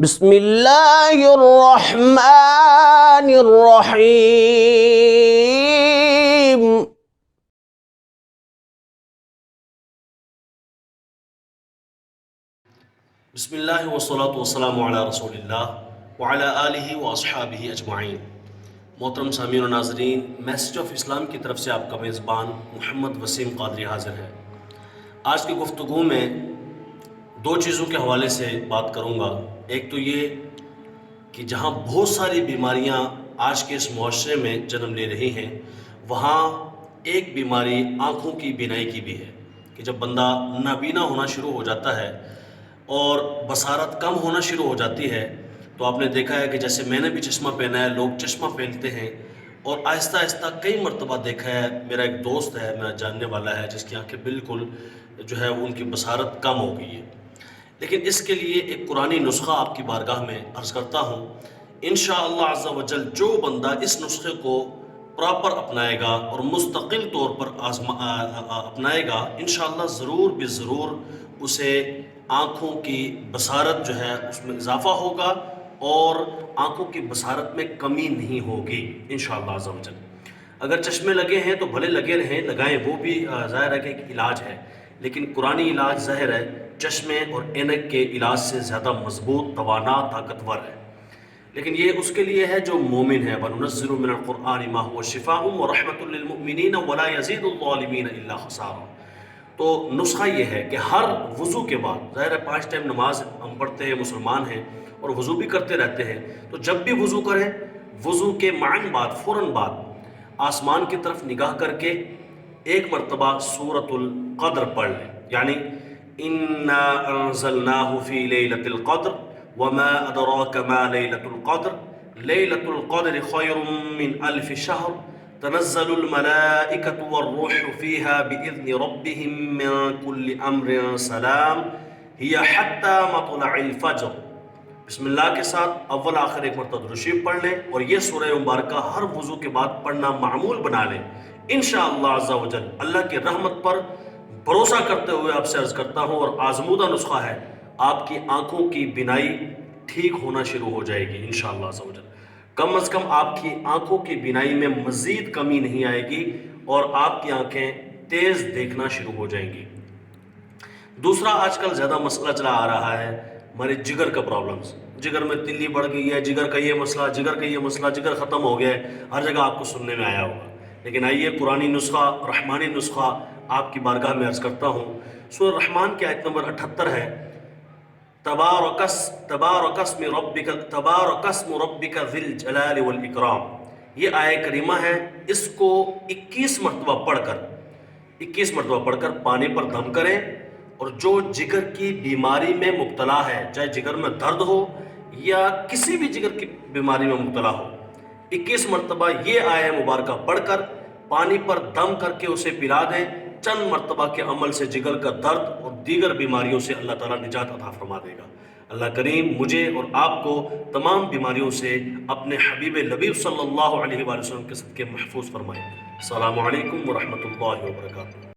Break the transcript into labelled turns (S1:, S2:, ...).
S1: بسم اللہ الرحمن الرحیم۔
S2: بسم اللہ والصلاة والسلام علی رسول اللہ وعلی آلہ واصحابہ اجمعین۔ محترم سامعین و ناظرین، میسج آف اسلام کی طرف سے آپ کا میزبان محمد وسیم قادری حاضر ہے۔ آج کی گفتگو میں دو چیزوں کے حوالے سے بات کروں گا۔ ایک تو یہ کہ جہاں بہت ساری بیماریاں آج کے اس معاشرے میں جنم لے رہی ہیں، وہاں ایک بیماری آنکھوں کی بینائی کی بھی ہے کہ جب بندہ نابینا ہونا شروع ہو جاتا ہے اور بصارت کم ہونا شروع ہو جاتی ہے، تو آپ نے دیکھا ہے کہ جیسے میں نے بھی چشمہ پہنا ہے، لوگ چشمہ پہنتے ہیں اور آہستہ آہستہ کئی مرتبہ دیکھا ہے، میرا ایک دوست ہے، میرا جاننے والا ہے جس کی آنکھیں بالکل جو ہے ان کی بصارت کم ہو گئی ہے۔ لیکن اس کے لیے ایک قرآنی نسخہ آپ کی بارگاہ میں عرض کرتا ہوں۔ انشاءاللہ عز و جل جو بندہ اس نسخے کو پراپر اپنائے گا اور مستقل طور پر اپنائے گا، انشاءاللہ ضرور بضرور اسے آنکھوں کی بصارت جو ہے اس میں اضافہ ہوگا اور آنکھوں کی بصارت میں کمی نہیں ہوگی انشاءاللہ عز و جل۔ اگر چشمے لگے ہیں تو بھلے لگے رہیں، لگائیں، وہ بھی ظاہر ہے کہ ایک علاج ہے، لیکن قرآنی علاج ظاہر ہے چشمے اور اینک کے علاج سے زیادہ مضبوط، توانا، طاقتور ہے۔ لیکن یہ اس کے لیے ہے جو مومن ہے۔ وَنُنَزِّلُ مِنَ الْقُرْآنِ مَا هُوَ شِفَاءٌ وَرَحْمَةٌ لِّلْمُؤْمِنِينَ وَلَا يَزِيدُ الظَّالِمِينَ إِلَّا خَسَارًا۔ تو نسخہ یہ ہے کہ ہر وضو کے بعد، ظاہر ہے 5 ٹائم نماز ہم پڑھتے ہیں، مسلمان ہیں اور وضو بھی کرتے رہتے ہیں، تو جب بھی وضو کریں، وضو کے معاً بعد، فوراً بعد آسمان کی طرف نگاہ کر کے ایک مرتبہ سورۃ القدر پڑھ لیں، یعنی اِنَّا أَنزَلْنَاهُ فِي لَيْلَةِ الْقَدْرِ وَمَا أَدْرَاكَ مَا لَيْلَةُ الْقَدْرِ لَيْلَةُ الْقَدْرِ خَيْرٌ مِّنْ أَلْفِ شَهْرٍ تنزل الملائكة والروح فيها بإذن ربهم من كل أمر سلام هي حتى مطلع الفجر۔ بسم اللہ کے ساتھ اول آخر ایک مرتبہ درود شریف پڑھ لیں اور یہ سورہ مبارکہ ہر وضو کے بعد پڑھنا معمول بنا لیں۔ انشاءاللہ عز و جل اللہ کی رحمت پر بھروسہ کرتے ہوئے آپ سے عرض کرتا ہوں، اور آزمودہ نسخہ ہے، آپ کی آنکھوں کی بینائی ٹھیک ہونا شروع ہو جائے گی انشاءاللہ عز و جل۔ کم از کم آپ کی آنکھوں کی بینائی میں مزید کمی نہیں آئے گی اور آپ کی آنکھیں تیز دیکھنا شروع ہو جائیں گی۔ دوسرا آج کل زیادہ مسئلہ چلا آ رہا ہے ہمارے جگر کا پرابلمز، جگر میں تلی بڑھ گئی ہے، جگر کا یہ مسئلہ، جگر کا یہ مسئلہ، جگر ختم ہو گیا ہے، ہر جگہ آپ کو سننے میں آیا ہوگا۔ لیکن آئیے قرآنی نسخہ، رحمانی نسخہ آپ کی بارگاہ میں عرض کرتا ہوں۔ سورہ رحمان کی آیت نمبر 78 ہے، تبارک اسم ربک ذی الجلال والاکرام۔ یہ آیہ کریمہ ہے، اس کو 21 مرتبہ پڑھ کر پانی پر دم کریں، اور جو جگر کی بیماری میں مبتلا ہے، چاہے جگر میں درد ہو یا کسی بھی جگر کی بیماری میں مبتلا ہو، 21 مرتبہ یہ آیہ مبارکہ پڑھ کر پانی پر دم کر کے اسے پلا دیں۔ چند مرتبہ کے عمل سے جگر کا درد اور دیگر بیماریوں سے اللہ تعالیٰ نجات عطا فرما دے گا۔ اللہ کریم مجھے اور آپ کو تمام بیماریوں سے اپنے حبیب لبیب صلی اللہ علیہ وآلہ وسلم کے صدقے محفوظ فرمائے۔ السلام علیکم ورحمۃ اللہ وبرکاتہ۔